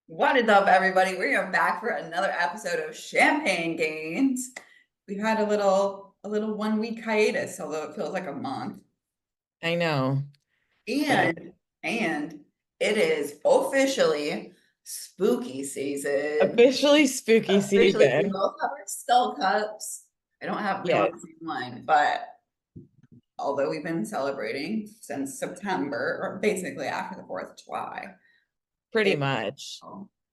What is up, everybody? We are back for another episode of Champagne Gains. We've had a little 1 week hiatus, although it feels like a month. I know, but And it is officially spooky season. officially spooky Officially, we season. both have our skull cups. We don't Yes, have the same one, but although we've been celebrating since September, or basically after the 4th of July, pretty it, much.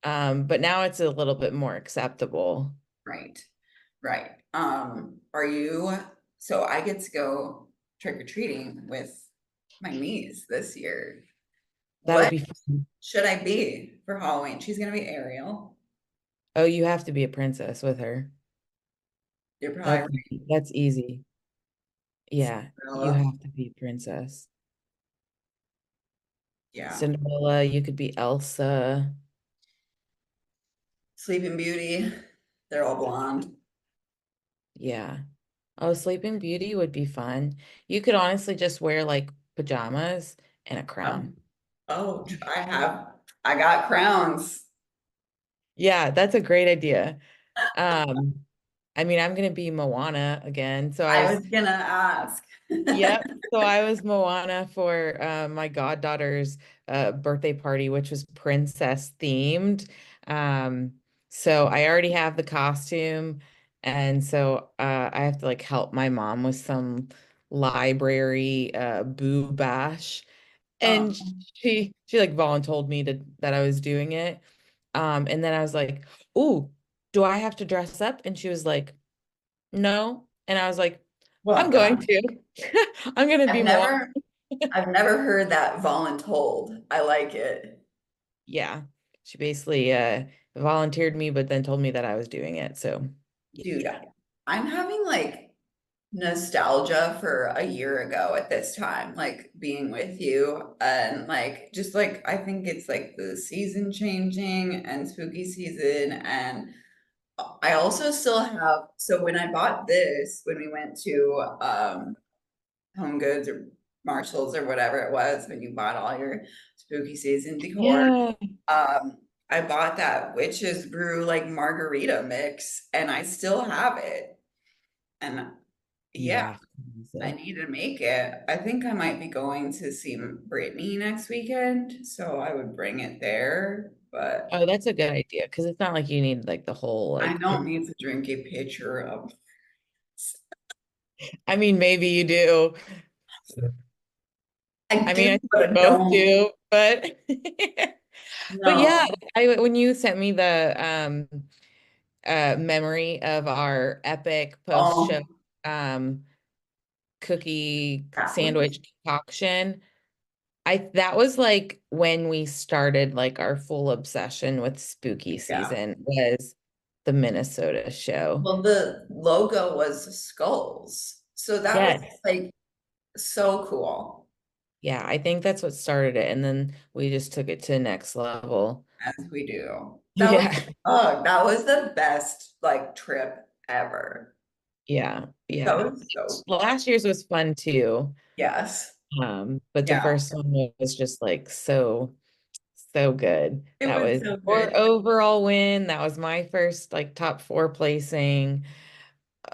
But now it's a little bit more acceptable. right. Right. Are you, so I get to go trick or treating with my niece this year. That'll What be fun. should I be for Halloween? She's gonna be Ariel. Oh, you have to be a princess with her. You're probably That's right. that's easy. Yeah, you Cinderella. have to be a princess. Yeah. Cinderella, you could be Elsa. Sleeping Beauty. They're all blonde. Yeah. Oh, Sleeping Beauty would be fun. You could honestly just wear like pajamas and a Oh, crown. oh, I got crowns. Yeah, that's a great idea. Um, I mean, I'm gonna be Moana again. So I I was, was gonna ask. yep. So I was Moana for my goddaughter's birthday party, which was princess themed. Um, so I already have the costume, and so I have to like help my mom with some library boo bash, and Um, she like voluntold me to that I was doing it. And then I was like, "Ooh, do I have to dress up?" And she was like, "No." And I was like, "I'm well going done. to. I'm gonna I've be Moana." never, I've never heard that voluntold. I like it. Yeah. She basically volunteered me, but then told me that I was doing it. So Dude, yeah. I'm having like nostalgia for a year ago at this time, like being with you and like just like I think it's like the season changing and spooky season. And I also still have, so when I bought this, when we went to Home Goods or Marshalls or whatever it was, when you bought all your spooky season decor, Yeah. um, I bought that witch's brew like margarita mix and I still have it. And You yeah, have to use I it. need to make it. I think I might be going to see Brittany next weekend, so I would bring it there. But Oh, that's a good idea because it's not like you need like the whole I like don't need to drink a pitcher of. I mean, maybe you do. I I do, mean, I think but we I both don't. do, but but yeah, No. I when you sent me the memory of our epic post-show Oh, um cookie that was. sandwich concoction. I that was like when we started like our full obsession with spooky Yeah. season was the Minnesota show. Well, the logo was skulls, so that was Yes. like so cool. Yeah, I think that's what started it. And then we just took it to the next level. As we do. That was, Yeah. oh, that was the best like trip ever. Yeah. That Yeah. was so, Last year's was fun too. yes. But the Yeah. first one was just like so good. It That was was so our good. overall win. That was my first like top four placing.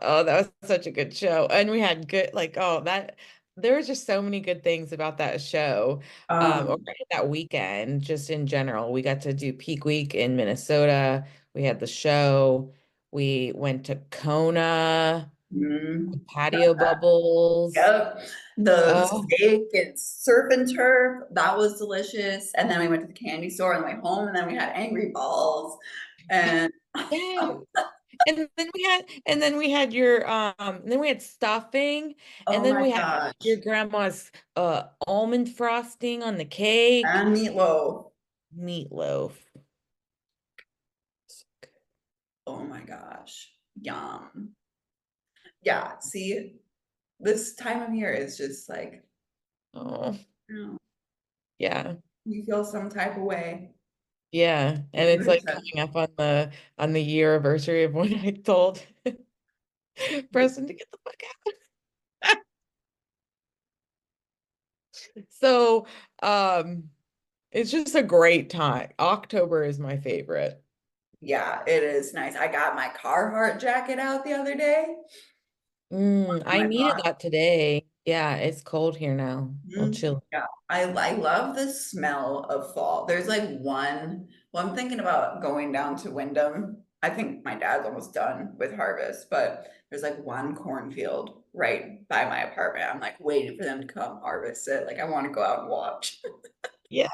Oh, that was such a good show. And we had good like oh that there was just so many good things about that show. Or Um, that weekend, just in general. We got to do Peak Week in Minnesota. We had the show. We went to Kona, mm, patio bubbles. yep. The Oh, steak and surf and turf, that was delicious. And then we went to the candy store on the way home, and then we had Angry Balls. And yeah. And then we had your and then we had stuffing, and oh then my we had your gosh, grandma's almond frosting on the cake, and meatloaf. meatloaf. Oh my gosh, yum. Yeah, see, this time of year is just like, Oh, you know, yeah. you feel some type of way. Yeah. And If you it's had like said, coming up on the year anniversary of when I told Preston to get the fuck out. So, um, It's just a great time. October is my favorite. Yeah, it is nice. I got my Carhartt jacket out the other day. I My needed car. that today. Yeah, it's cold here now. Well, Mhm. chill. Yeah, I love the smell of fall. There's like well, I'm thinking about going down to Wyndham. I think my dad's almost done with harvest, but there's like one cornfield right by my apartment. I'm like waiting for them to come harvest it. Like I want to go out and watch. Yeah,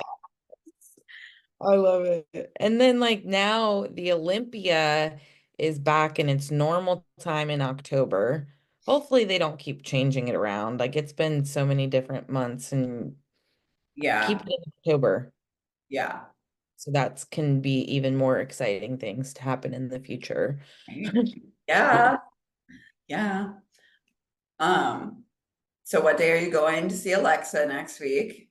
I love it. And then like now the Olympia is back in its normal time in October. Hopefully they don't keep changing it around. Like it's been so many different months and keep Yeah, it in October. yeah, So that can be even more exciting things to happen in the future. right. Yeah, yeah. Um, so what day are you going to see Alexa next week?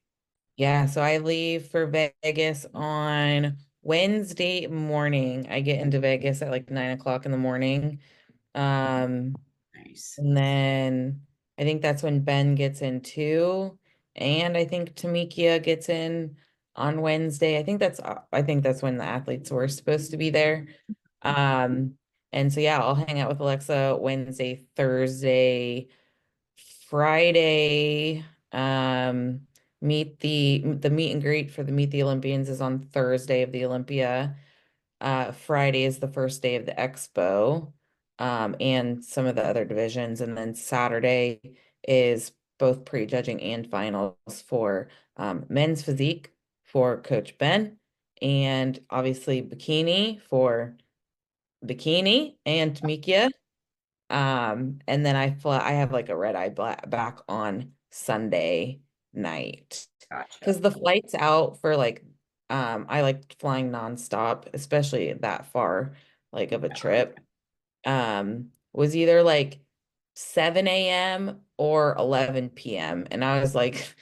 Yeah, so I leave for Vegas on Wednesday morning. I get into Vegas at like 9 o'clock in the morning. Um, Nice. and then I think that's when Ben gets in too. And I think Tamikia gets in on Wednesday. I think that's when the athletes were supposed to be there. Um, and so yeah, I'll hang out with Alexa Wednesday, Thursday. Friday, meet the meet and greet for the Meet the Olympians is on Thursday of the Olympia. Friday is the first day of the expo, and some of the other divisions, and then Saturday is both pre-judging and finals for men's physique for Coach Ben, and obviously bikini for bikini and Tamikia. And then I have like a red eye back on Sunday night Gotcha. because the flights out for like, I like flying nonstop, especially that far, like of a trip, was either like 7 a.m. or 11 p.m. And I was like,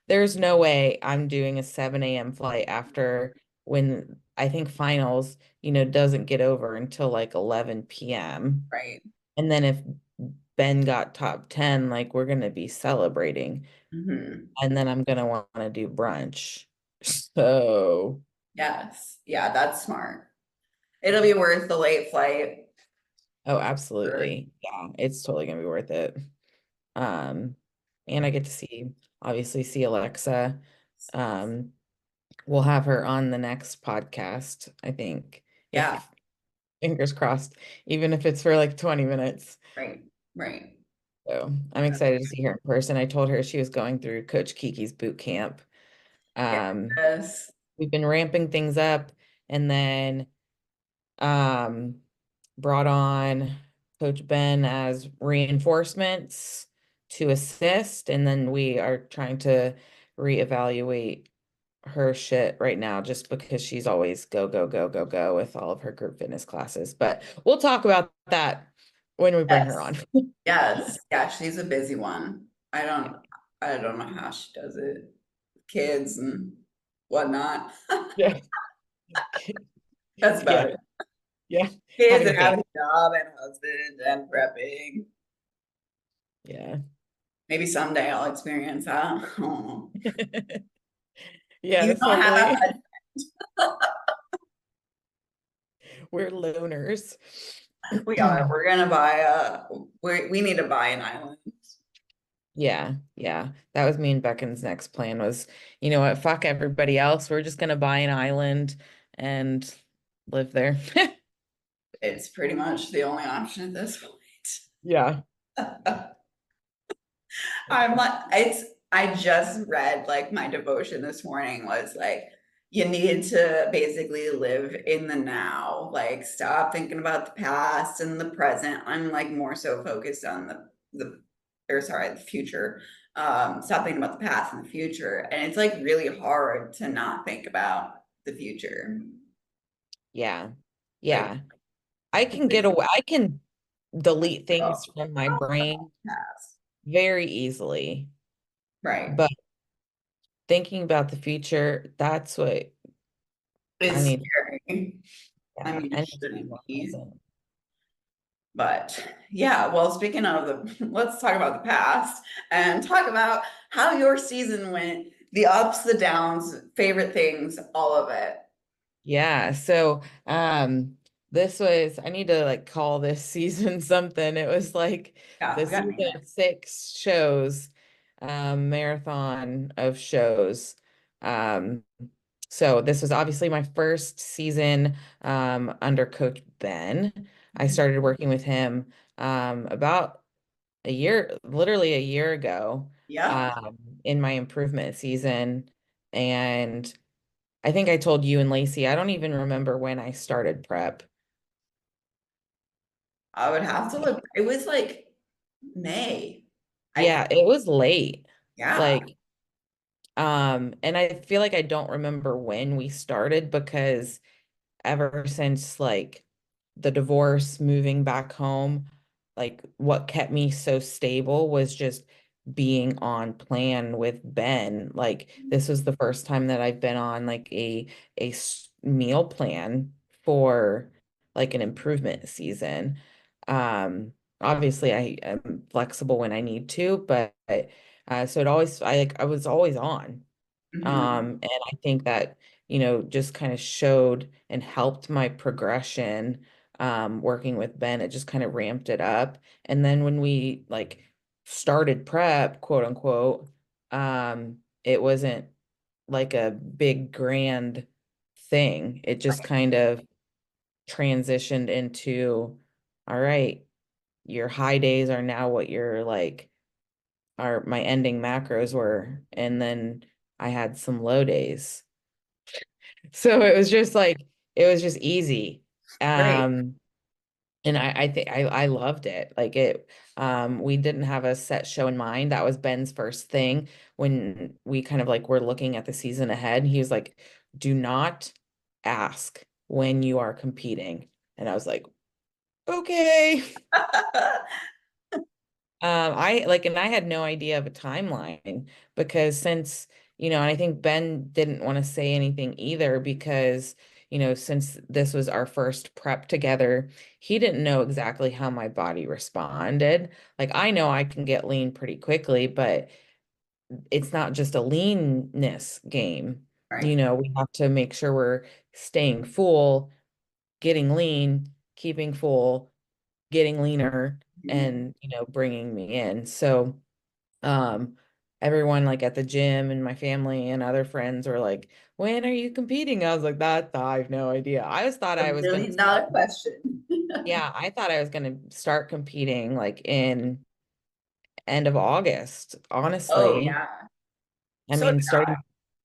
there's no way I'm doing a 7 a.m. flight after when I think finals, doesn't get over until like 11 p.m. Right. And then if Ben got top 10, like we're gonna be celebrating. Hmm. And then I'm gonna want to do brunch. So, Yes. Yeah, that's smart. It'll be worth the late flight. oh, Sure. absolutely. Yeah, it's totally gonna be worth it. Um, and I get to obviously see Alexa. Um, we'll have her on the next podcast, I think, Yeah, if fingers crossed, even if it's for like 20 minutes. right, right. So I'm excited to see her in person. I told her she was going through Coach Kiki's boot camp. Um, Yes. we've been ramping things up and then um brought on Coach Ben as reinforcements to assist, and then we are trying to reevaluate her shit right now just because she's always go go go go go with all of her group fitness classes. But we'll talk about that when we bring her Yes. on. Yes. Yeah, she's a busy one. I don't know how she does it. Kids and whatnot. Yeah. That's about Yeah. it. Yeah. Kids Having a and family. having a job and husband and prepping. Yeah. Maybe someday I'll experience that. I don't know. You Yes, don't have a hopefully. husband. We're loners. We are. We're gonna buy we need to buy an island. Yeah, yeah. That was me and Beckon's next plan was, you know what, fuck everybody else. We're just gonna buy an island and live there. It's pretty much the only option at this Yeah. point. I'm like, I just read like my devotion this morning was like, you need to basically live in the now, like stop thinking about the past and the present. I'm like more so focused on the future. Stop thinking about the past and the future. And it's like really hard to not think about the future. Yeah. Like, Yeah. I can delete oh, things from my brain past. very easily, Right. but thinking about the future, that's what I It's need. scary. I Yeah, mean, I it need to be shouldn't more be. present. But yeah, well, speaking of let's talk about the past and talk about how your season went. The ups, the downs, favorite things, all of it. Yeah, so this was I need to like call this season something. It was like Yeah, the we gotta season name it. of 6 shows, marathon of shows. Um so this was obviously my first season under Coach Ben. I Mhm. started working with him about a year, literally a year ago, Yep. in my improvement season. And I think I told you and Lacey, I don't even remember when I started prep. I would have to look. It was like May. I think. Yeah, it was late. Yeah. Like, and I feel like I don't remember when we started because ever since like the divorce, moving back home, like what kept me so stable was just being on plan with Ben. Like this was the first time that I've been on like a meal plan for like an improvement season. Obviously I am flexible when I need to, but so it always I was always on. Mhm. And I think that, just kind of showed and helped my progression working with Ben. It just kind of ramped it up. And then when we like started prep, quote unquote, it wasn't like a big grand thing. It just kind of transitioned into, all right, your high days are now what your like are my ending macros were. And then I had some low days. So it was just like it was just easy. Great. Um and I think I loved it. Like it we didn't have a set show in mind. That was Ben's first thing when we kind of like were looking at the season ahead. He was like, "Do not ask when you are competing." And I was like, "Okay." I like, and I had no idea of a timeline because since, and I think Ben didn't want to say anything either because, since this was our first prep together, he didn't know exactly how my body responded. Like, I know I can get lean pretty quickly, but it's not just a leanness game. Right. We have to make sure we're staying full, getting lean, keeping full, getting leaner, Mhm. and, bringing me in. So, um, everyone like at the gym and my family and other friends were like, "When are you competing?" I was like, "That I have no idea." I was thought A I was gonna million start, dollar question. yeah, I thought I was gonna start competing like in end of August, Oh honestly. yeah. I So did mean, I.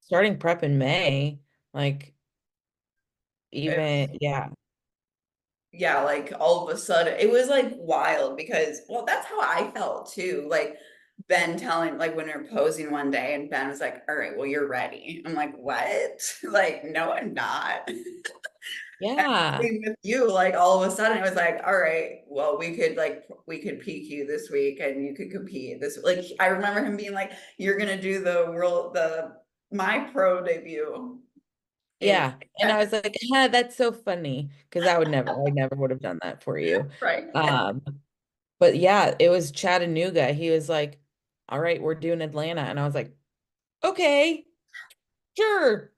starting prep in May, like It even yeah. yeah, like all of a sudden it was like wild because well, that's how I felt too. Like Ben telling like when we were posing one day and Ben was like, all right, well, you're ready. I'm like, what? Like, no, I'm not. And Yeah. same with you, like all of a sudden it was like, all right, well, we could peak you this week and you could compete this like I remember him being like, you're gonna do the my pro debut in Yeah. And I was like, that's so funny because I never would have done that for you. right. Um, But yeah, it was Chattanooga. He was like, "All right, we're doing Atlanta." And I was like, "Okay, sure."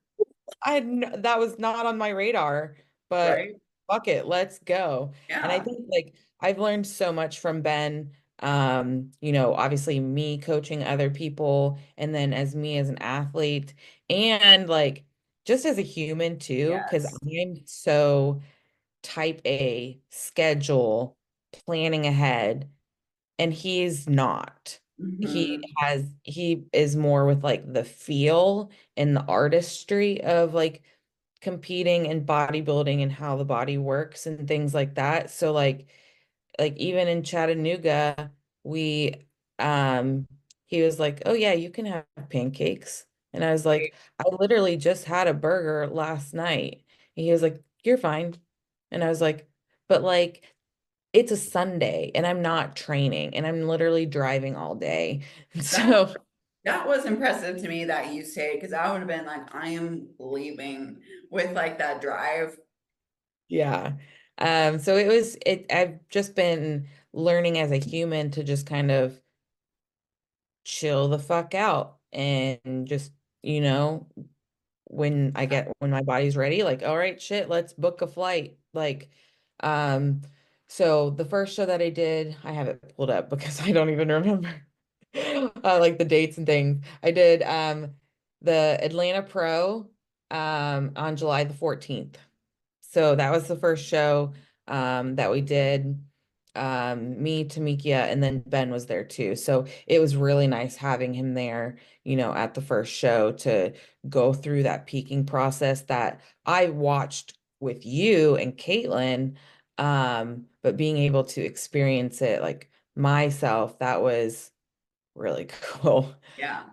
That was not on my radar, but Right. fuck it, let's go. And I Yeah. think like I've learned so much from Ben. Obviously me coaching other people and then as me as an athlete and like just as a human too, because Yes. I'm so type A schedule planning ahead and he's not. Hmm. He is more with like the feel and the artistry of like competing and bodybuilding and how the body works and things like that. So like even in Chattanooga, we he was like, "Oh yeah, you can have pancakes." And I was like, "I literally just had a burger last night." And he was like, "You're fine." And I was like, "But like it's a Sunday and I'm not training and I'm literally driving all day." That So, that was impressive to me that you say because I would have been like, I am leaving with like that drive. yeah. So I've just been learning as a human to just kind of chill the fuck out and just you know, when my body's ready, like, all right, shit, let's book a flight. Like, um, so the first show that I did, I have it pulled up because I don't even remember like the dates and things. I did the Atlanta Pro on July the 14th. So that was the first show that we did. Me, Tamikia, and then Ben was there too. So it was really nice having him there, at the first show to go through that peaking process that I watched with you and Caitlin. But being able to experience it like myself, that was really cool. Yeah.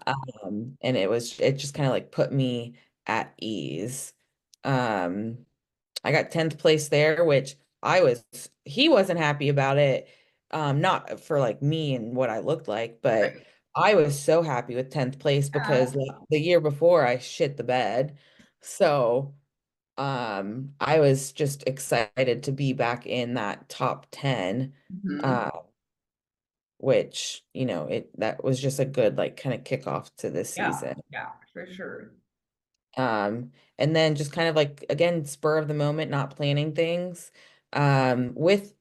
And it just kind of like put me at ease. Um, I got 10th place there, which he wasn't happy about it. Not for like me and what I looked like, but Right. I was so happy with 10th place Yeah. because like, the year before I shit the bed. So, I was just excited to be back in that top 10. Mhm. Uh, which, that was just a good like kind of kickoff to this Yeah. season. Yeah, for sure. And then just kind of like again, spur of the moment, not planning things. With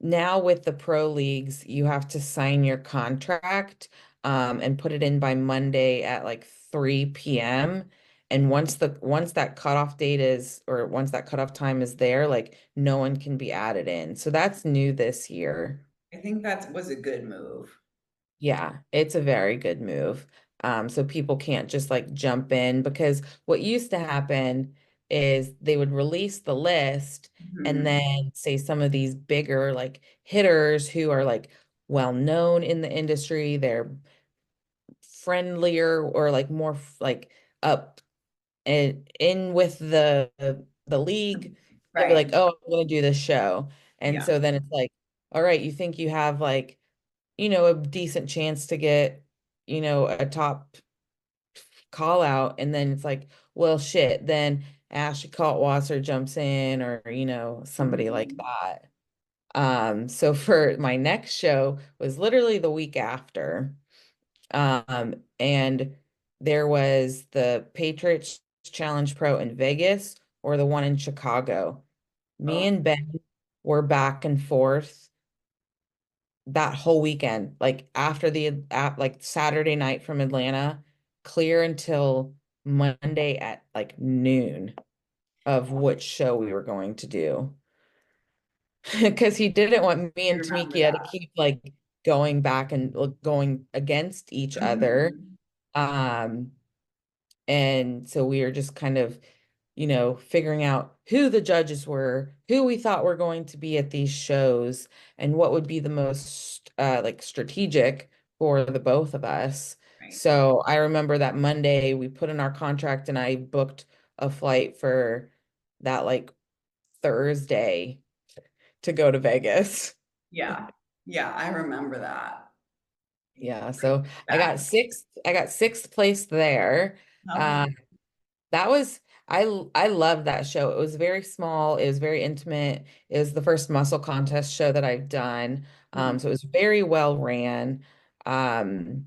the pro leagues, you have to sign your contract and put it in by Monday at like 3 p.m. And once that cutoff date is, or once that cutoff time is there, like no one can be added in. So that's new this year. I think that was a good move. Yeah, it's a very good move. So people can't just like jump in because what used to happen is they would release the list and Mhm. then say some of these bigger like hitters who are like well known in the industry, they're friendlier or like more like up and in with the league. They'll be like, Right. "Oh, I'm going to do this show." And Yeah. so then it's like, "All right, you think you have like a decent chance to get, a top call out. And then it's like, well, shit, then Ashley Kaltwasser jumps in or, somebody like Mhm. that. So for my next show was literally the week after. And there was the Patriots Challenge Pro in Vegas or the one in Chicago. Me Oh, and Ben were back and forth that whole weekend, like after like Saturday night from Atlanta, clear until Monday at like noon of which show we were going to do. Because he didn't want me I and remember Tamikia to that. keep like going back and going against each other. Mhm. Um, and so we were just kind of, figuring out who the judges were, who we thought were going to be at these shows, and what would be the most like strategic for the both of us. Right. So I remember that Monday we put in our contract and I booked a flight for that like Thursday to go to Vegas. Yeah. Yeah, I remember that. Yeah, so Back. I got sixth place there. Hell yeah. Um, That was I loved that show. It was very small. It was very intimate. It was the first muscle contest show that I've done. Mhm. So it was very well ran. Um,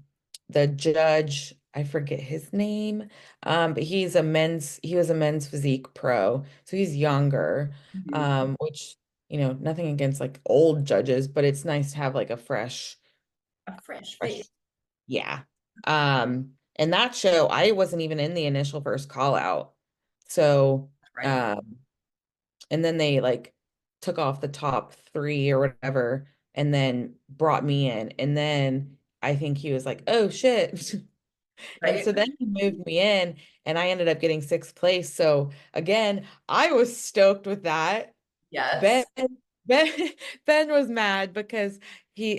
the judge, I forget his name, but he was a men's physique pro, so he's younger. Mhm. Which, nothing against like old judges, but it's nice to have like a A fresh fresh, face. yeah. And that show, I wasn't even in the initial first call out. So, Right. um, and then they like took off the top three or whatever, and then brought me in. And then I think he was like, "Oh shit." And Right. so then he moved me in, and I ended up getting sixth place. So again, I was stoked with that. Ben Yes. Ben Ben was mad because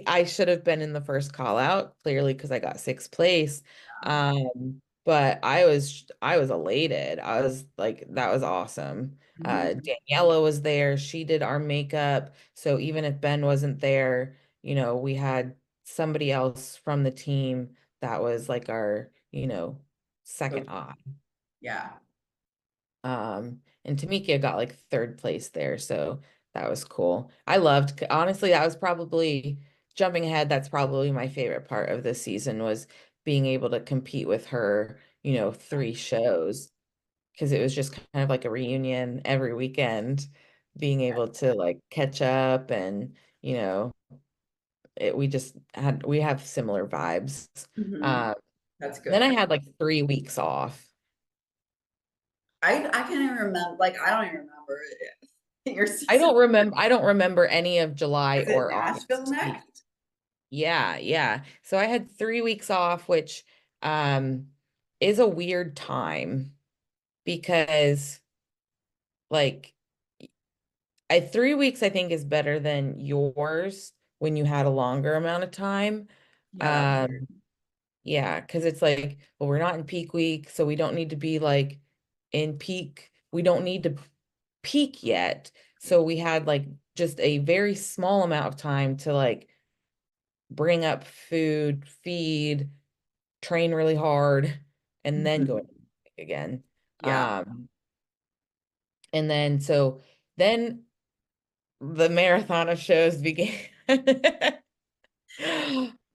I should have been in the first call out, clearly because I got sixth place. But I was elated. I was like, that was awesome. Mhm. Daniela was there. She did our makeup. So even if Ben wasn't there, we had somebody else from the team that was like our, second So, eye. yeah. And Tamikia got like third place there, so that was cool. Honestly, that was probably jumping ahead, that's probably my favorite part of this season was being able to compete with her, three shows because it was just kind of like a reunion every weekend, being able to like catch up and, you know, we have similar vibes. Mhm. Uh, That's then I good. had like 3 weeks off. I can't even remember. Like, I don't even remember your season. I don't remember any of July Is it or Nashville August. next? Yeah, yeah. So I had 3 weeks off, which um is a weird time because like 3 weeks I think is better than yours when you had a longer amount of time. Yeah, that's weird. Um yeah, because it's like, well, we're not in peak week, so we don't need to be like in peak. We don't need to peak yet. So we had like just a very small amount of time to like bring up food, feed, train really hard, and then go Mhm. into again. Yeah. And then then the marathon of shows began.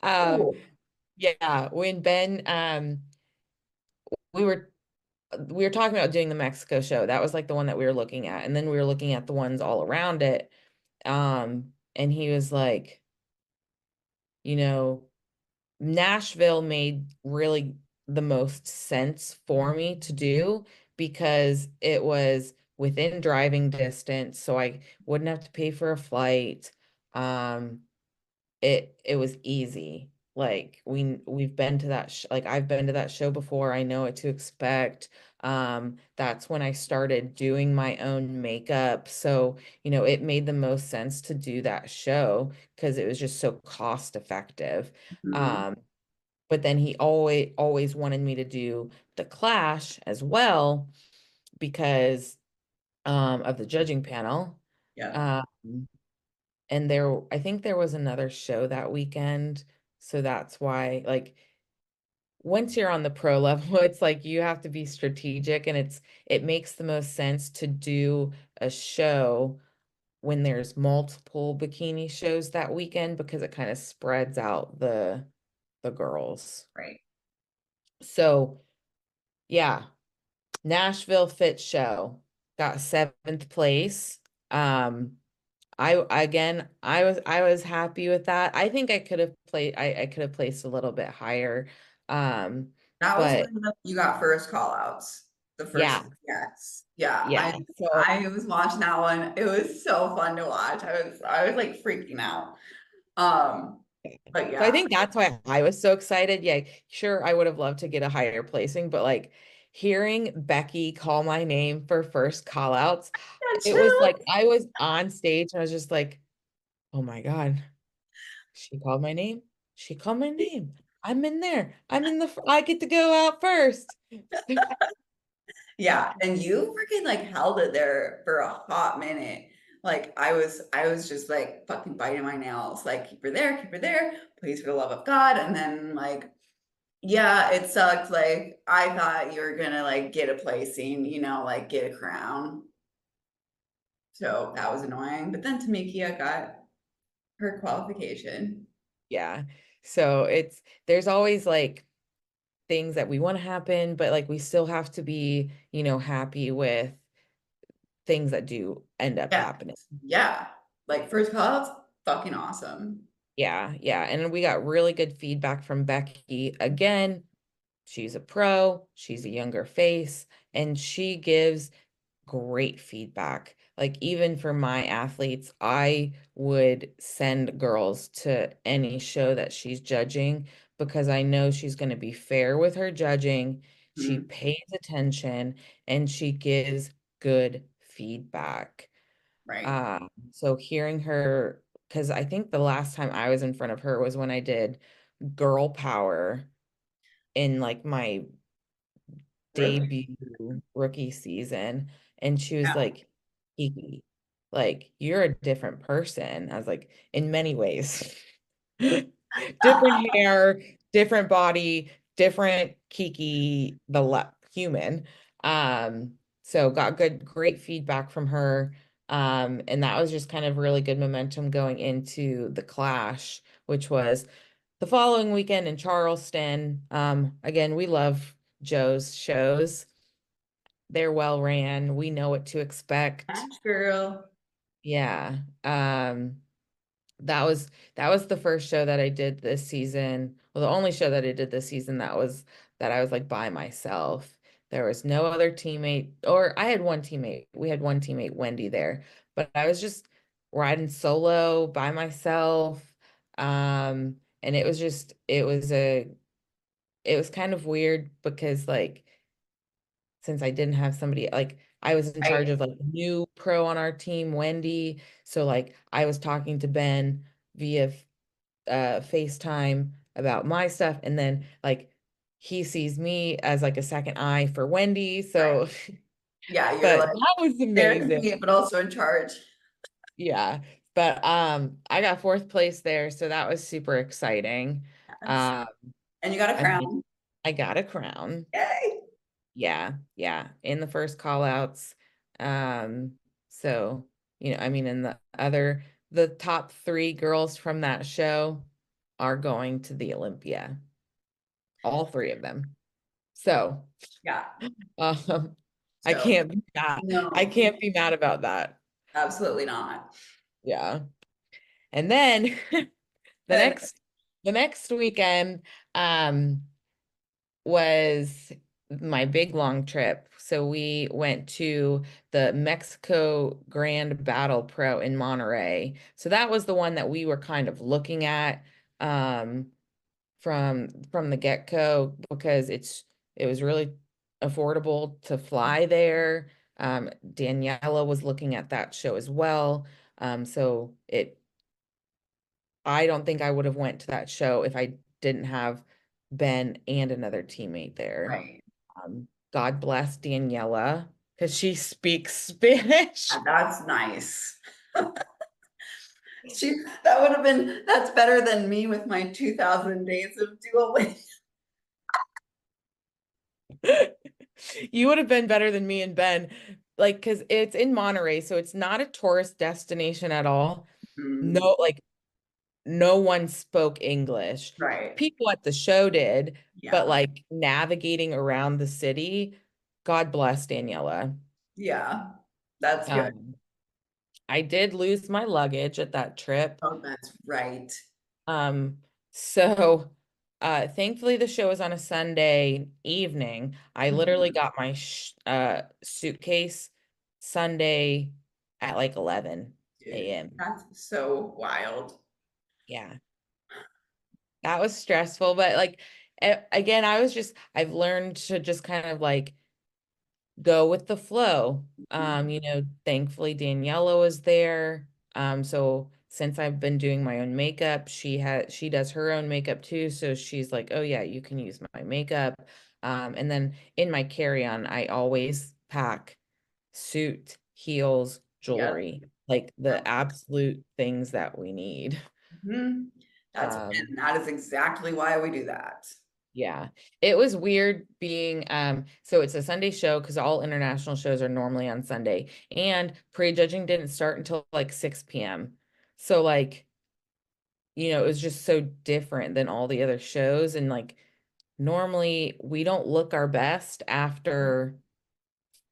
Um, Ooh, yeah, when Ben we were we were talking about doing the Mexico show. That was like the one that we were looking at. And then we were looking at the ones all around it. And he was like, you know, Nashville made really the most sense for me to do because it was within driving distance, so I wouldn't have to pay for a flight. Um, it was easy. Like we've been to that sh like I've been to that show before. I know what to expect. That's when I started doing my own makeup. So, it made the most sense to do that show because it was just so cost effective. mhm. Um, but then he always wanted me to do the Clash as well because of the judging panel. Yeah. Um, and I think there was another show that weekend. So that's why, like, once you're on the pro level, it's like you have to be strategic and it makes the most sense to do a show when there's multiple bikini shows that weekend because it kind of spreads out the girls. Right. So yeah, Nashville Fit Show got seventh place. Um, I was happy with that. I think I could have placed a little bit higher. Um, That was but when you got first call outs. The first, yeah, yes. Yeah. yeah. So I was watching that one. It was so fun to watch. I was like freaking out. Um, but so I yeah. think that's why I was so excited. Yeah, sure, I would have loved to get a higher placing, but like hearing Becky call my name for first call outs, Yeah, it was like chill. I was on stage and I was just like, oh my God. She called my name. She called my name. I'm in there. I get to go out first. Yeah. And you freaking like held it there for a hot minute. Like I was just like fucking biting my nails, like keep her there, please for the love of God. And then like yeah, it sucked. Like I thought you were gonna like get a placing, like get a crown. So that was annoying. But then Tamikia got her qualification. Yeah. So there's always like things that we want to happen, but like we still have to be, happy with things that do end up Yeah. happening. Yeah. Like first call outs, fucking awesome. Yeah, yeah. And we got really good feedback from Becky. Again, she's a pro, she's a younger face, and she gives great feedback. Like even for my athletes, I would send girls to any show that she's judging because I know she's going to be fair with her judging. She Mhm. pays attention and she gives good feedback. Right. So hearing her, because I think the last time I was in front of her was when I did Girl Power in like my Really? debut rookie season. And she was Yeah. like, Kiki, like, you're a different person. I was like, in many ways. Different hair, different body, different Kiki, human. So got great feedback from her. And that was just kind of really good momentum going into the Clash, which was the following weekend in Charleston. Again, we love Joe's shows. They're well ran. We know what to expect. Match girl. Yeah. That was the first show that I did this season. Well, the only show that I did this season that I was like by myself. There was no other teammate, or I had one teammate. We had one teammate, Wendy, there, but I was just riding solo by myself. And it was kind of weird because like since I didn't have somebody like I was in charge Right. of like the new pro on our team, Wendy. So like I was talking to Ben via FaceTime about my stuff, and then like he sees me as like a second eye for Wendy. Right. So Yeah, you're but like that was there to amazing. be, but also in charge. Yeah. But I got fourth place there, so that was super exciting. Yes. Um And you got a and then crown. I got a crown. Yay. Yeah, yeah, in the first call outs. Um, so, I mean, and the top three girls from that show are going to the Olympia, all three of them. So, Yeah. um, I So can't be mad. I no, can't be mad about that. absolutely not. Yeah. And then the Then next weekend, um, was my big long trip. So we went to the Mexico Grand Battle Pro in Monterey. So that was the one that we were kind of looking at um, from the get-go because it was really affordable to fly there. Daniela was looking at that show as well. So I don't think I would have went to that show if I didn't have Ben and another teammate there. right. God bless Daniela because she speaks Spanish. That's nice. She that would have been that's better than me with my 2000 days of dueling. You would have been better than me and Ben, like, because it's in Monterey, so it's not a tourist destination at all. Mm, No, like, no one spoke English. right. People at the show did, but Yeah. like navigating around the city, God bless Daniela. Yeah. That's good. Um, I did lose my luggage at that trip. Oh, that's right. Um, so thankfully the show was on a Sunday evening. I literally Mhm. got my suitcase Sunday at like 11 Dude, a.m. that's so wild. Yeah, that was stressful, but like again, I've learned to just kind of like go with the flow. Thankfully Daniela was there. So since I've been doing my own makeup, she does her own makeup too. So she's like, oh yeah, you can use my makeup. And then in my carry-on, I always pack suit, heels, Yep. jewelry, like the Yep. absolute things that we need. Mhm. That's Um, and that is exactly why we do that. Yeah. It was weird being so it's a Sunday show because all international shows are normally on Sunday and prejudging didn't start until like 6 p.m. So like, it was just so different than all the other shows and like normally we don't look our best after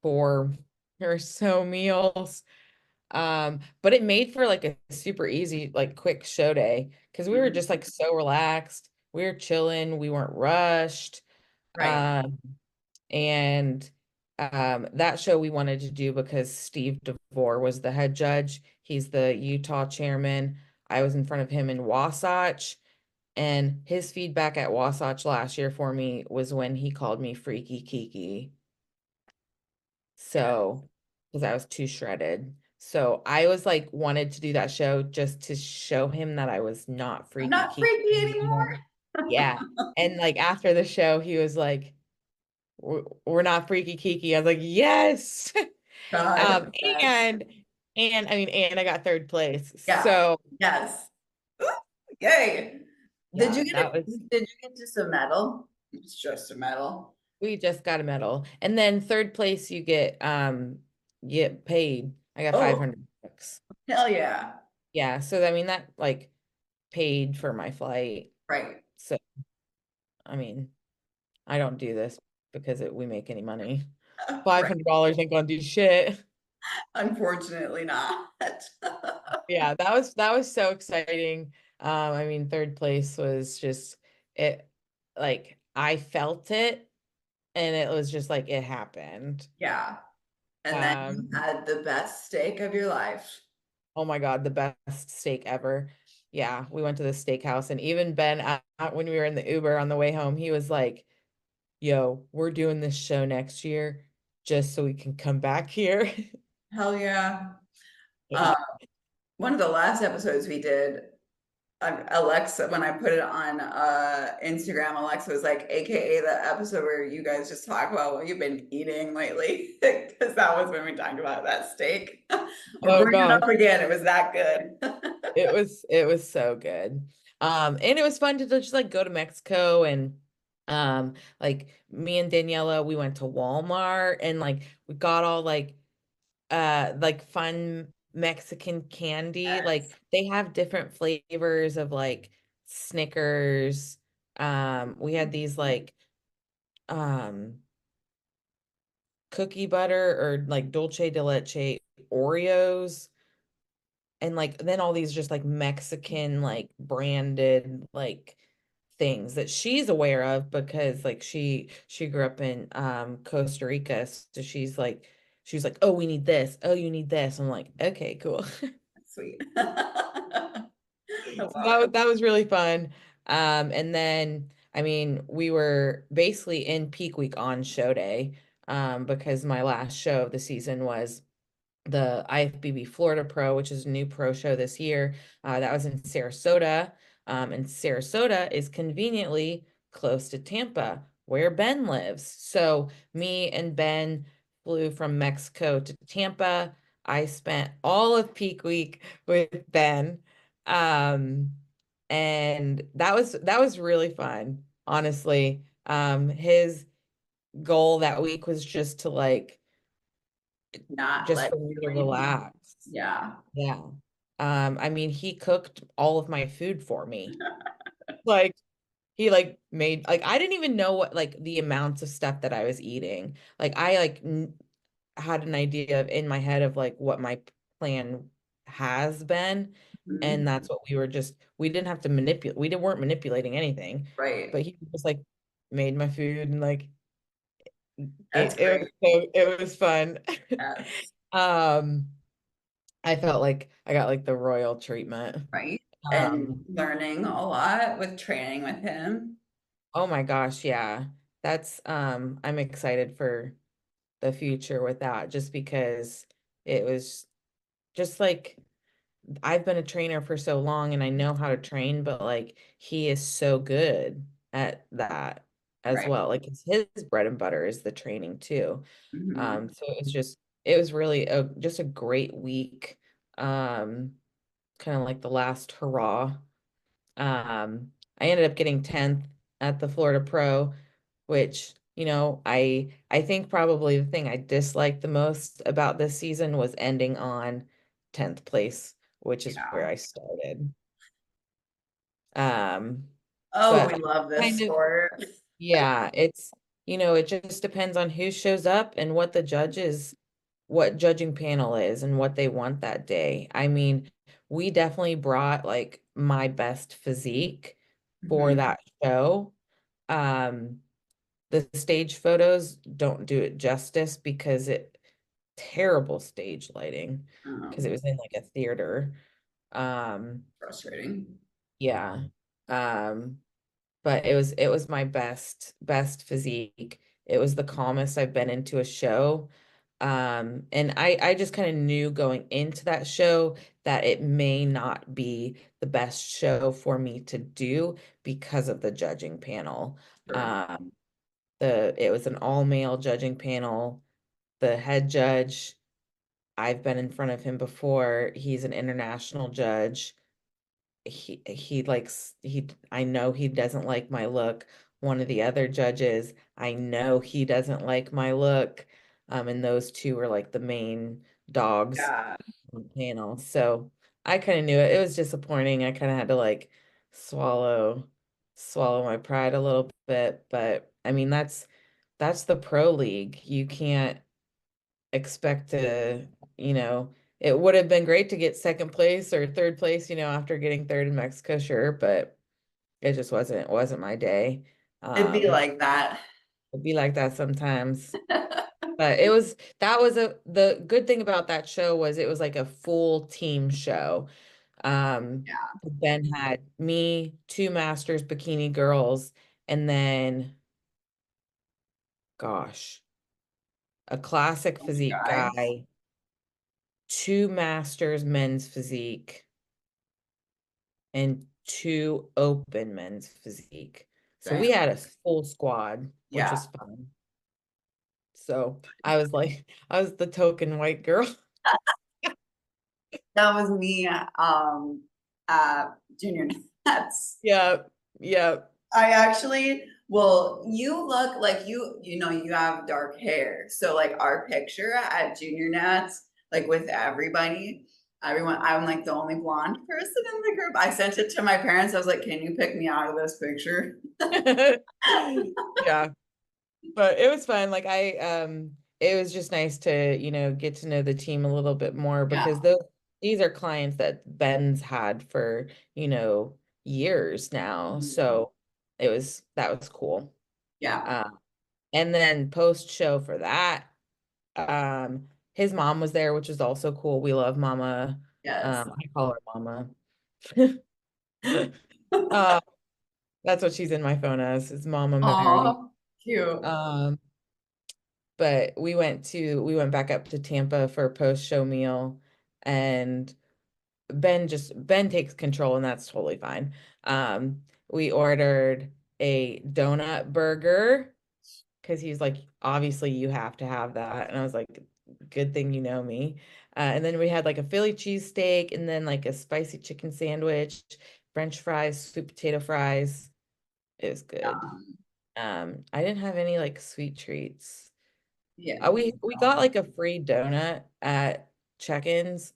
four or so meals. But it made for like a super easy, like quick show day because we were Mhm. just like so relaxed. We were chilling, we weren't rushed. Right. Um, and that show we wanted to do because Steve DeVore was the head judge. He's the Utah chairman. I was in front of him in Wasatch, and his feedback at Wasatch last year for me was when he called me Freaky Kiki. Yeah. So, because I was too shredded. So I was like wanted to do that show just to show him that I was not I'm Freaky not Kiki freaky anymore. anymore. Yeah. And like after the show, he was like, we're not Freaky Kiki. I was like, yes. God, yes. And I mean, and I got third place. Yeah. So Yes. Ooh, yay. Did yeah, you get that it? was Did you get just a medal? It's just a medal. we just got a medal. And then third place you get paid. I got Oh, 500 bucks. hell yeah. Yeah, so I mean that like paid for my flight. Right. So I mean, I don't do this. because we make any money. Right. $500 ain't gonna do shit. Unfortunately not. Yeah, that was so exciting. I mean, third place was just it, like I felt it, and it was just like it happened. Yeah. And then you Um, had the best steak of your life. oh my God, the best steak ever. Yeah, we went to the steakhouse, and even Ben, when we were in the Uber on the way home, he was like, "Yo, we're doing this show next year just so we can come back here." Hell yeah. Yeah. One of the last episodes we did, Alexa, when I put it on Instagram, Alexa was like, AKA the episode where you guys just talk about what you've been eating lately. Because that was when we talked about that steak. We're Oh bringing it gosh. up again. It was that good. It was so good. And it was fun to just like go to Mexico, and like me and Daniela, we went to Walmart, and like we got all like fun Mexican candy. Like Yes. they have different flavors of like Snickers. We had these like um cookie butter or like dulce de leche Oreos, and like then all these just like Mexican like branded like things that she's aware of because like she grew up in Costa Rica, so she's like, oh, we need this, oh, you need this. I'm like, okay, cool. Sweet. I So love it. that was really fun. And then I mean we were basically in peak week on show day, because my last show of the season was the IFBB Florida Pro, which is a new pro show this year. That was in Sarasota. And Sarasota is conveniently close to Tampa, where Ben lives. So me and Ben flew from Mexico to Tampa. I spent all of peak week with Ben. Um, and that was really fun, honestly. His goal that week was just to like Not just let for me to you leave. relax. Yeah. Yeah. I mean, he cooked all of my food for me. Like he like made like I didn't even know what like the amounts of stuff that I was eating. Like I like n had an idea of in my head of like what my plan has been, and Mhm. that's what we didn't have to manipulate. Weren't manipulating anything, Right. but he just like made my food, and like That's it great. was so it was fun. Yes. Um I felt like I got like the royal treatment. Right. And Um, learning a lot with training with him. oh my gosh, yeah. That's I'm excited for the future with that, just because it was just like I've been a trainer for so long and I know how to train, but like he is so good at that as Right. well. Like it's his bread and butter is the training too. Hmm. So it was really just a great week. Kind of like the last hurrah. I ended up getting 10th at the Florida Pro, which, I think probably the thing I disliked the most about this season was ending on 10th place, which is where Yeah. I started. Um, Oh, we but love this kind of, sport. yeah, it just depends on who shows up and what judging panel is and what they want that day. I mean, we definitely brought like my best physique for Mhm. that show. Um, the stage photos don't do it justice because terrible stage lighting because it Um, was in like a theater. Um, Frustrating. yeah. Um, but it was my best physique. It was the calmest I've been into a show. And I just kind of knew going into that show that it may not be the best show for me to do because of the judging panel. Sure. Um, it was an all male judging panel. The head judge, I've been in front of him before. He's an international judge. He likes he I know he doesn't like my look. One of the other judges, I know he doesn't like my look. And those two were like the main dogs Yeah. on the panel. So I kind of knew it. It was disappointing. I kind of had to like swallow swallow my pride a little bit, but I mean that's the pro league. You can't expect to, you know, it would have been great to get second place or third place, after getting third in Mexico, sure, but it just wasn't my day. It'd be Um, like that. it'd be like that sometimes. But that was the good thing about that show was it was like a full team show. Yeah. Ben had me, two masters bikini girls, and then gosh, a classic Bunch of physique guys. guy, two masters men's physique, and two open men's physique. So we Right. had a full squad, which Yeah. was fun. So I was the token white girl. That was me, junior nets. Yeah, yeah, I actually, well, you look like you have dark hair. So like our picture at junior nats, like with everyone, I'm like the only blonde person in the group. I sent it to my parents. I was like, can you pick me out of this picture? yeah. But it was fun. It was just nice to, get to know the team a little bit more Yeah. because these are clients that Ben's had for, years now. Mhm. So that was cool. Yeah. Uh, and then post show for that, his mom was there, which was also cool. We love Mama. Yes. I call her Mama. Uh, that's what she's in my phone as, is Mama Mary. Oh, cute. Um, but we went back up to Tampa for a post show meal, and Ben takes control, and that's totally fine. We ordered a donut burger because he's like, obviously you have to have that. And I was like, good thing you know me. And then we had like a Philly cheesesteak and then like a spicy chicken sandwich, French fries, sweet potato fries. It was good. Um, I didn't have any like sweet treats. yeah. We got like a free donut at check-ins,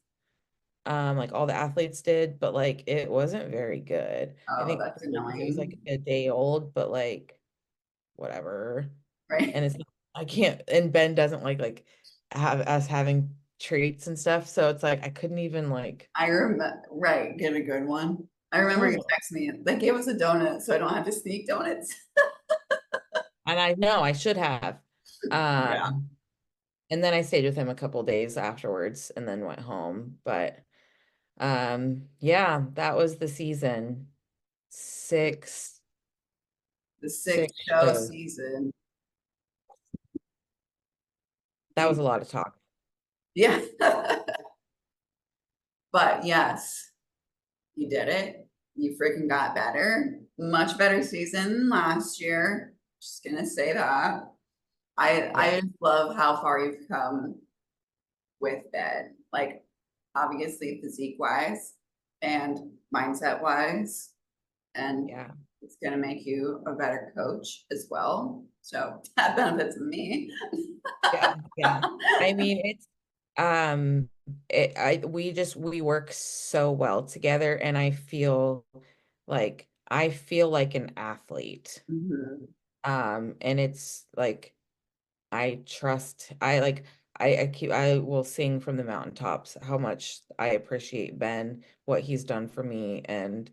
like all the athletes did, but like it wasn't very good. I Oh, think that's partly because it was like annoying. a day old, but like whatever. Right. And it's I can't, and Ben doesn't like have us having treats and stuff, so it's like I couldn't even like I remember, right, get a good one. I remember you no. text me, they gave us a donut, so I don't have to sneak donuts. And I know I should have. Yeah. Um, and then I stayed with him a couple days afterwards and then went home. But yeah, that was the season. Six The sixth six show shows. season. That You, was a lot of talk. yeah. But yes, you did it. You freaking got better. Much better season last year. Just gonna say that. Yeah, I just love how far you've come with Ben. Like obviously physique wise and mindset wise. And yeah. it's gonna make you a better coach as well. So that benefits me. Yeah, yeah. I mean, it's we work so well together and I feel like an athlete. Mhm. And it's like I will sing from the mountaintops how much I appreciate Ben, what he's done for me, and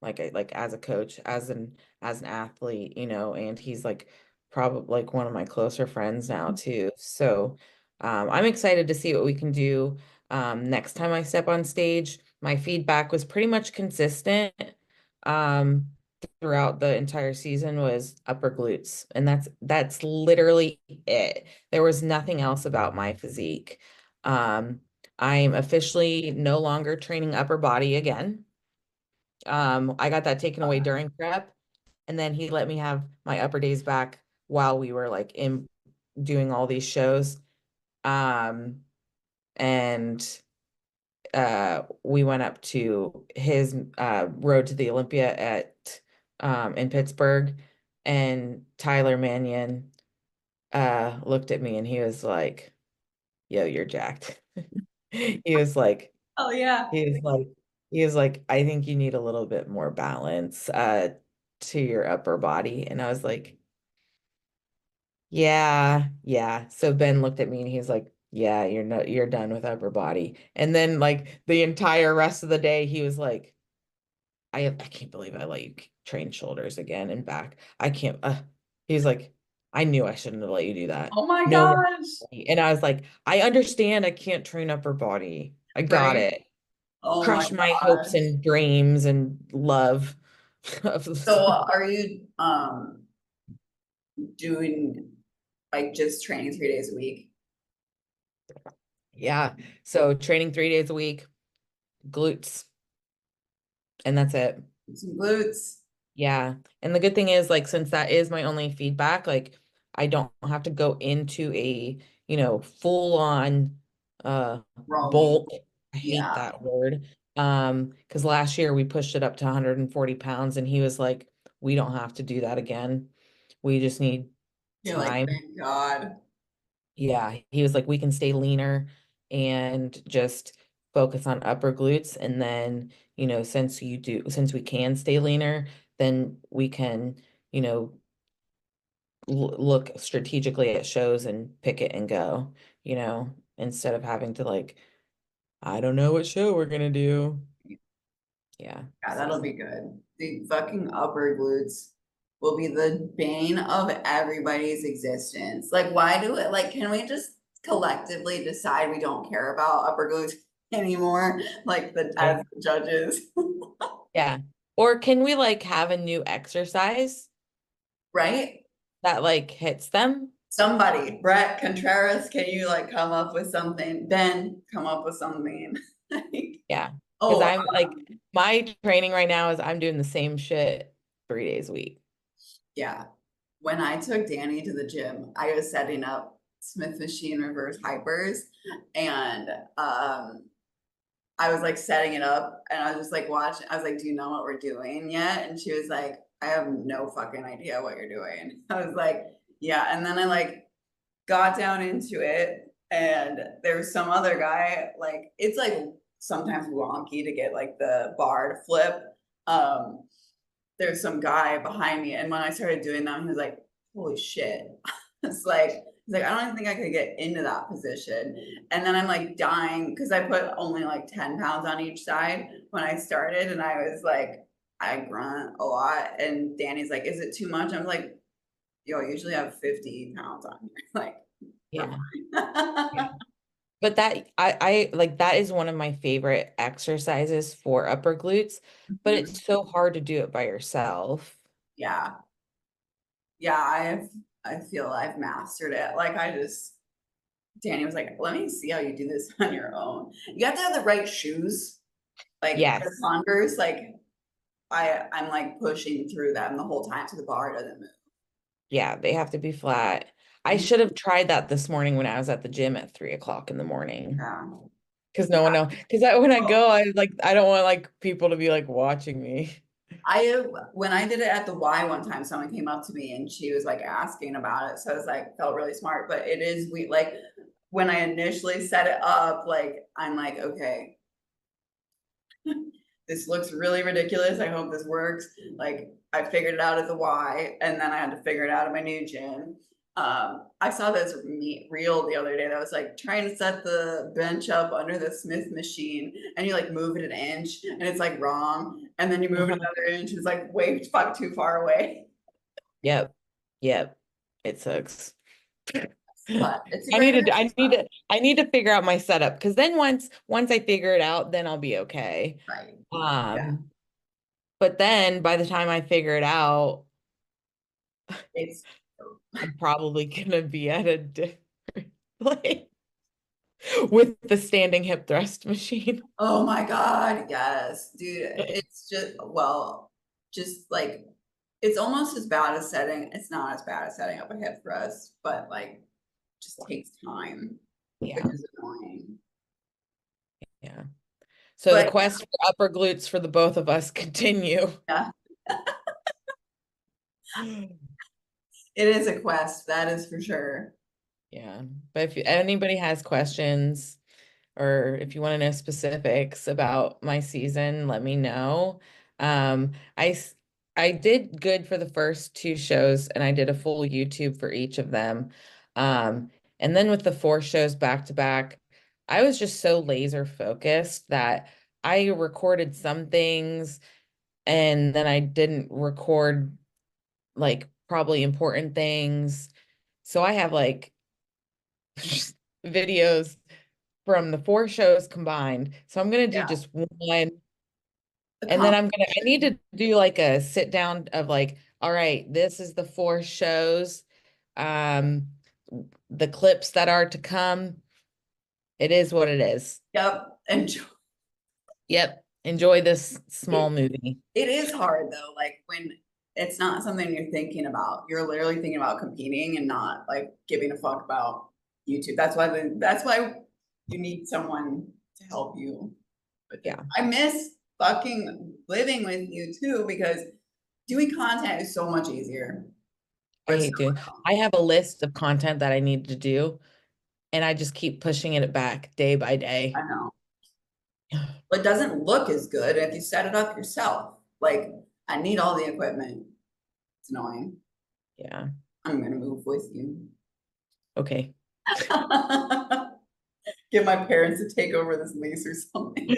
like as a coach, as an athlete, and he's like probably like one of my closer friends now too. So I'm excited to see what we can do next time I step on stage. My feedback was pretty much consistent. Um, Throughout the entire season was upper glutes, and that's literally it. There was nothing else about my physique. Um, I'm officially no longer training upper body again. I got that taken away during prep, and then he let me have my upper days back while we were like in doing all these shows. Um, and we went up to his road to the Olympia at in Pittsburgh, and Tyler Mannion looked at me and he was like, "Yo, you're jacked." He was like, Oh yeah. he was like, he was like, "I think you need a little bit more balance to your upper body," and I was like, Yeah, yeah. So Ben looked at me and he's like, "Yeah, you're done with upper body." And then like the entire rest of the day, he was like, I can't believe I let you train shoulders again and back. I can't." He's like, "I knew I shouldn't have let you do that. Oh my No more." gosh. And I was like, "I understand I can't train upper body. I got Right? it. Oh my Crush my hopes gosh. and dreams and love of So this." are you doing like just training 3 days a week? Yeah. So training 3 days a week, glutes, and that's it. Some glutes. Yeah. And the good thing is, like, since that is my only feedback, like, I don't have to go into a, full on uh Roaming. bulk. I hate Yeah. that word. Because last year we pushed it up to 140 pounds and he was like, we don't have to do that again. We just need You're like, time. thank God. Yeah. He was like, we can stay leaner and just focus on upper glutes. And then, since we can stay leaner, then we can, you know, look strategically at shows and pick it and go, instead of having to like, I don't know what show we're gonna do. Yeah. Yeah, that'll So be good. The fucking upper glutes will be the bane of everybody's existence. Like, why do it? Like, can we just collectively decide we don't care about upper glutes anymore? Like the yeah. as the judges, Yeah. Or can we like have a new exercise right? that like hits them? Somebody, Brett Contreras, can you like come up with something? Ben, come up with something. Like, Yeah. Because oh, I'm like my training right now is I'm doing the same shit 3 days a week. yeah. When I took Danny to the gym, I was setting up Smith machine reverse hypers and I was like setting it up and I was just like watching. I was like, do you know what we're doing yet? And she was like, I have no fucking idea what you're doing. I was like, yeah. And then I like got down into it and there was some other guy, like it's like sometimes wonky to get like the bar to flip. Um, there's some guy behind me, and when I started doing them, he was like, "Holy shit!" It's like he's like, "I don't even think I could get into that position." And then I'm like dying because I put only like 10 pounds on each side when I started, and I was like, I grunt a lot, and Danny's like, "Is it too much?" I'm like, "Yo, I usually have 50 pounds on here." Like, we're Yeah. fine. Yeah. But I like that is one of my favorite exercises for upper glutes, but it's so hard to do it by yourself. Yeah, yeah, I feel I've mastered it. Like I just Danny was like, let me see how you do this on your own. You have to have the right shoes, like the Yes. Converse. Like I'm like pushing through them the whole time so the bar doesn't move. Yeah, they have to be flat. I should have tried that this morning when I was at the gym at 3 o'clock in the morning. Yeah. Because no one knows. Because when I go, I don't want like people to be like watching me. I when I did it at the Y one time, someone came up to me and she was like asking about it. So I was like, felt really smart. But it is we like when I initially set it up, like I'm like, okay, this looks really ridiculous. I hope this works. Like I figured it out at the Y, and then I had to figure it out at my new gym. I saw this reel the other day that was like trying to set the bench up under the Smith machine, and you like move it an inch, and it's like wrong, and then you move it another inch, and it's like way fuck too far away. Yep. Yep. It sucks. But it's a I great need to I need exercise. to I need to figure out my setup because then once I figure it out, then I'll be okay. Right. Yeah. Um, but then by the time I figure it out, It's I'm probably gonna be at a different place with the standing hip thrust machine. oh my God, yes, dude. It's just well, just like it's almost as bad as setting. It's not as bad as setting up a hip thrust, but like just takes time, which Yeah, is annoying. yeah. So the But quest for upper glutes for the both of us continue. yeah, it is a quest, that is for sure. Yeah. But if anybody has questions or if you want to know specifics about my season, let me know. I I did good for the first two shows and I did a full YouTube for each of them. And then with the four shows back to back, I was just so laser focused that I recorded some things and then I didn't record like probably important things. So I have like videos from the four shows combined. So I'm gonna do Yeah. just one, The and then I need competition. to do like a sit down of like, all right, this is the four shows, um, the clips that are to come. It is what it is. Yep. And Yep. Enjoy this small it, movie. it is hard though. Like when it's not something you're thinking about, you're literally thinking about competing and not like giving a fuck about YouTube. That's why you need someone to help you with it. Yeah, I miss fucking living with you too because doing content is so much easier I with hate someone to. else. I have a list of content that I need to do, and I just keep pushing it back day by I day. know. But it doesn't look as good if you set it up yourself. Like, I need all the equipment. It's annoying. Yeah. I'm gonna move with you. Okay. Get my parents to take over this lease or something.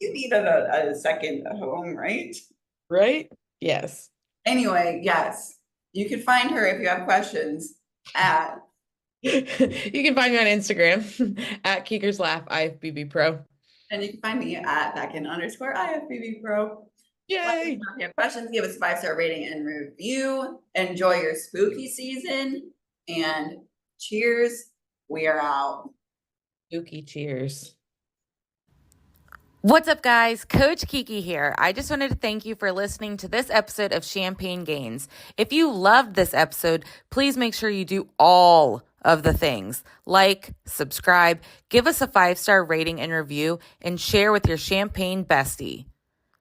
You need a second home, right? Right? Yes. Anyway, yes. You can find her if you have questions at, You can find me on Instagram at Keeker's Laugh IFBB Pro. and you can find me at @backin_IFBB Pro. Let us Yay! know if you have questions. Give us a 5-star rating and review. Enjoy your spooky season. And cheers. We are out. Spooky cheers. What's up, guys? Coach Kiki here. I just wanted to thank you for listening to this episode of Champagne Gains. If you loved this episode, please make sure you do all of the things like, subscribe, give us a 5-star rating and review, and share with your champagne bestie.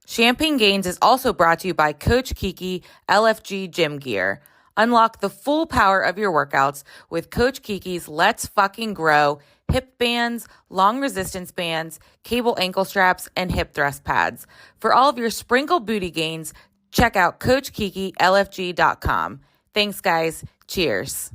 Champagne Gains is also brought to you by Coach Kiki LFG Gym Gear. Unlock the full power of your workouts with Coach Kiki's Let's Fucking Grow hip bands, long resistance bands, cable ankle straps, and hip thrust pads. For all of your sprinkle booty gains, check out CoachKikiLFG.com. Thanks, guys. Cheers.